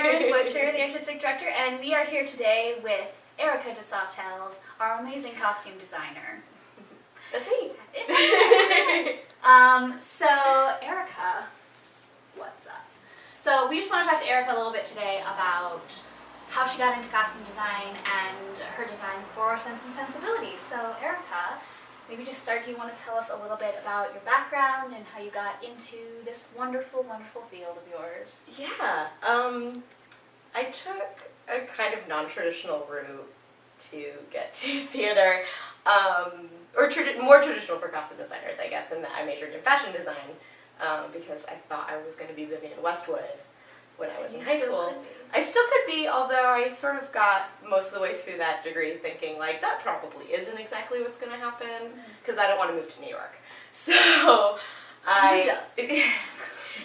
Karen Butcher, the artistic director, and we are here today with Erica Desautels, our amazing costume designer. That's me. It's so Erica, what's up? So we just want to talk to Erica a little bit today about how she got into costume design and her designs for Sense and Sensibility. So Erica, maybe just start, do you want to tell us a little bit about your background and how you got into this wonderful, wonderful field of yours? Yeah, I took a kind of non-traditional route to get to theater, or more traditional for costume designers, I guess, in that I majored in fashion design because I thought I was going to be Vivian Westwood when I was in high school. I still could be, although I sort of got most of the way through that degree thinking, like, that probably isn't exactly what's going to happen, because I don't want to move to New York. So Who does?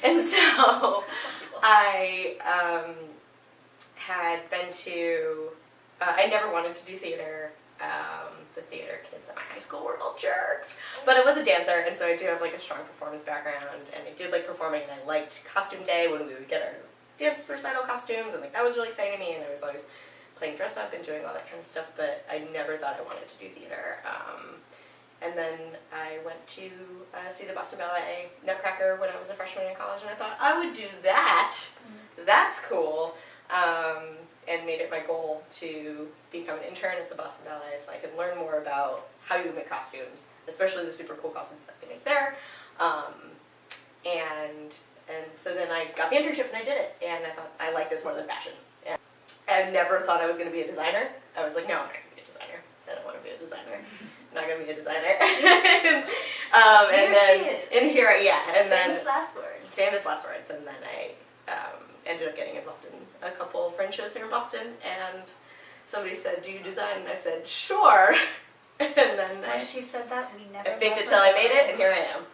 And so I had been to, I never wanted to do theater. The theater kids at my high school were all jerks. But I was a dancer, and so I do have like a strong performance background, and I did like performing, and I liked costume day when we would get our dance recital costumes, and like that was really exciting to me, and I was always playing dress up and doing all that kind of stuff, but I never thought I wanted to do theater. And then I went to see the Boston Ballet Nutcracker when I was a freshman in college, and I thought, I would do that. That's cool. And made it my goal to become an intern at the Boston Ballet so I could learn more about how you make costumes, especially the super cool costumes that they make there. And so then I got the internship and I did it, and I thought, I like this more than fashion. And I never thought I was going to be a designer. I was like, no, I'm not going to be a designer. I don't want to be a designer. I'm not going to be a designer. Famous last words. Famous last words, and then I ended up getting involved in a couple French shows here in Boston, and somebody said, do you design? And I said, sure. And then when she said that, we never I faked it till I made it, and here I am.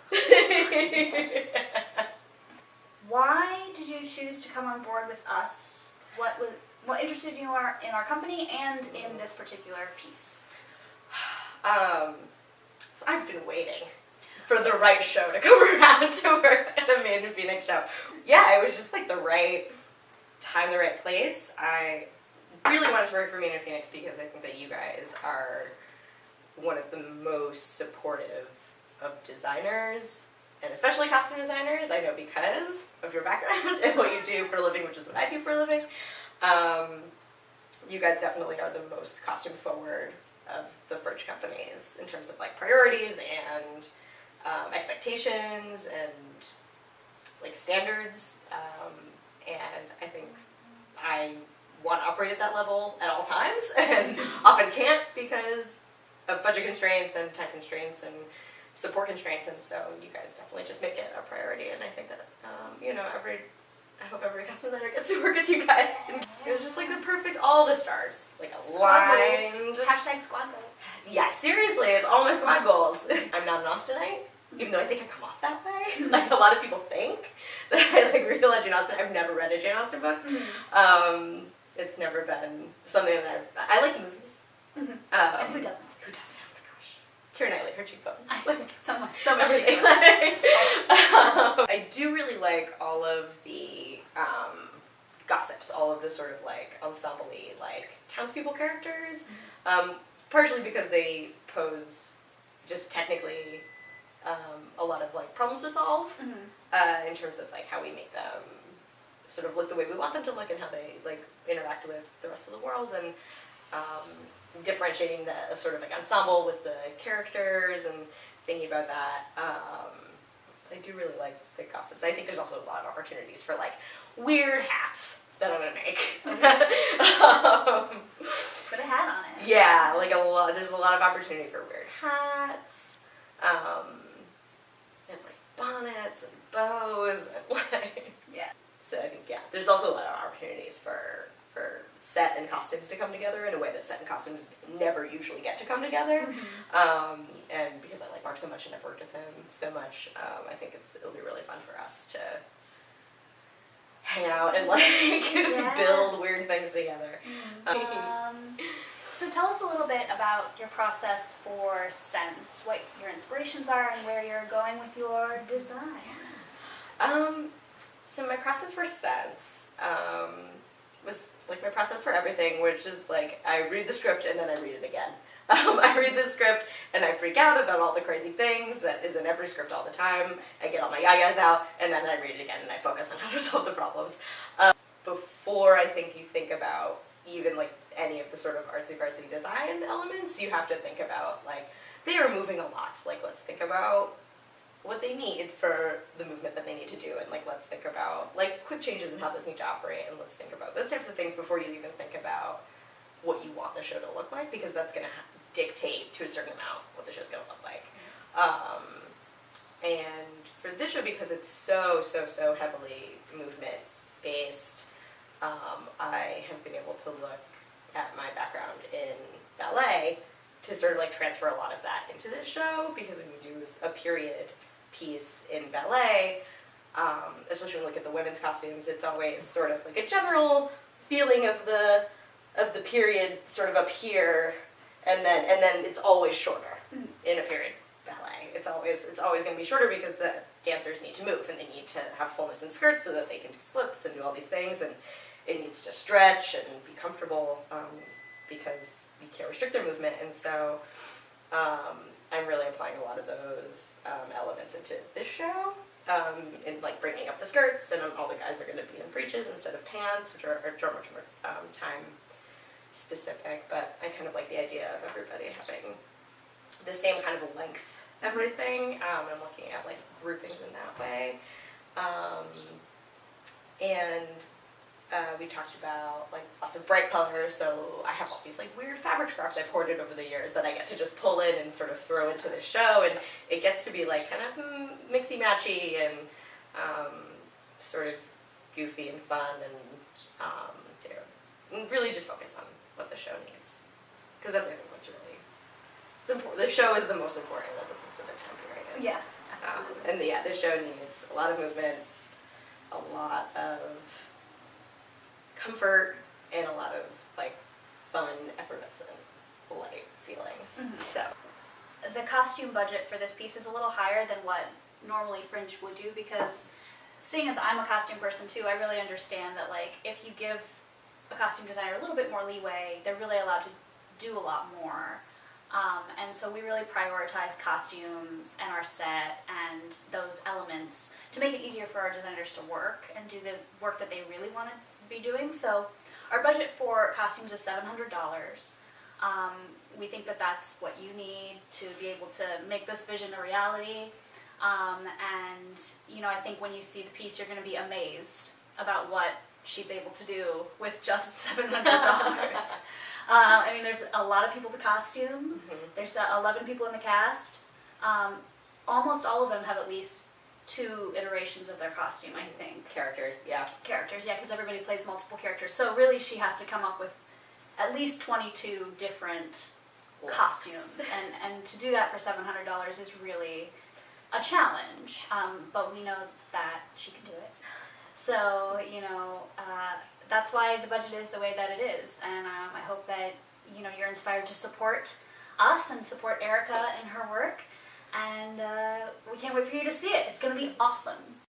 Why did you choose to come on board with us? What interested you in our company and in this particular piece? So I've been waiting for the right show to come around to work at a Maiden Phoenix show. Yeah, it was just like the right time, the right place. I really wanted to work for Maiden Phoenix because I think that you guys are one of the most supportive of designers, and especially costume designers. I know because of your background and what you do for a living, which is what I do for a living. You guys definitely are the most costume forward of the fringe companies in terms of like priorities and expectations and like standards, and I think I want to operate at that level at all times and often can't because of budget constraints and time constraints and support constraints, and so you guys definitely just make it a priority, and I think that I hope every costume designer gets to work with you guys. And it was just like the perfect, all the stars, like aligned. Hashtag squad goals. Yeah, seriously, it's all my squad goals. I'm not an Austenite, even though I think I come off that way. Like a lot of people think that I like read a lot of Jane Austen. I've never read a Jane Austen book. It's never been something that I like movies. And who doesn't? Who doesn't? Oh my gosh. Keira Knightley, her cheekbones. So much Everything. I do really like all of the gossips, all of the sort of like ensemble-y, like townspeople characters, partially because they pose just technically a lot of like problems to solve in terms of like how we make them sort of look the way we want them to look and how they like interact with the rest of the world, and differentiating the sort of like ensemble with the characters and thinking about that. So I do really like the gossips. I think there's also a lot of opportunities for like weird hats that I'm gonna make. Put a hat on it. Yeah, like there's a lot of opportunity for weird hats, and like bonnets and bows and like So I think there's also a lot of opportunities for set and costumes to come together in a way that set and costumes never usually get to come together. And because I like Mark so much and I've worked with him so much, I think it'll be really fun for us to hang out and like build weird things together. So tell us a little bit about your process for Sense, what your inspirations are and where you're going with your design. So my process for Sense was like my process for everything, which is like I read the script and then I read it again. I read the script and I freak out about all the crazy things that is in every script all the time. I get all my yagas out and then I read it again and I focus on how to solve the problems. Before I think you think about even like any of the sort of artsy-fartsy design elements, you have to think about like they are moving a lot. Like let's think about what they need for the movement that they need to do, and like let's think about like quick changes in how this need to operate, and let's think about those types of things before you even think about what you want the show to look like, because that's going to dictate to a certain amount what the show's going to look like. And for this show, because it's so heavily movement based, I have been able to look at my background in ballet to sort of like transfer a lot of that into this show, because when you do a period piece in ballet, especially when you look at the women's costumes, it's always sort of like a general feeling of the period sort of up here, and then it's always shorter in a period ballet. It's always going to be shorter because the dancers need to move and they need to have fullness in skirts so that they can do splits and do all these things, and it needs to stretch and be comfortable because we can't restrict their movement. And so I'm really applying a lot of those elements into this show, in like bringing up the skirts, and all the guys are going to be in breeches instead of pants, which are much more time specific. But I kind of like the idea of everybody having the same kind of length, everything. I'm looking at like groupings in that way, and we talked about like lots of bright colors, so I have all these like weird fabric scarves I've hoarded over the years that I get to just pull in and sort of throw into the show, and it gets to be like kind of mixy matchy and sort of goofy and fun, and really just focus on what the show needs, because that's I think what's really important. The show is the most important as opposed to the time period. Yeah, absolutely. And yeah, the show needs a lot of movement, a lot of comfort, and a lot of like fun, effervescent, light feelings. Mm-hmm. So The costume budget for this piece is a little higher than what normally Fringe would do, because seeing as I'm a costume person too, I really understand that like if you give a costume designer a little bit more leeway, they're really allowed to do a lot more. And so we really prioritize costumes and our set and those elements to make it easier for our designers to work and do the work that they really want to be doing. So our budget for costumes is $700. We think that that's what you need to be able to make this vision a reality. And you know, I think when you see the piece, you're going to be amazed about what she's able to do with just $700. I mean, there's a lot of people to costume. Mm-hmm. There's 11 people in the cast. Almost all of them have at least 2 iterations of their costume, I think. Characters, yeah, Because everybody plays multiple characters. So really she has to come up with at least 22 different looks. Costumes. And to do that for $700 is really a challenge. But we know that she can do it. So, you know, that's why the budget is the way that it is, and I hope that, you know, you're inspired to support us and support Erica in her work, and we can't wait for you to see it. It's going to be awesome.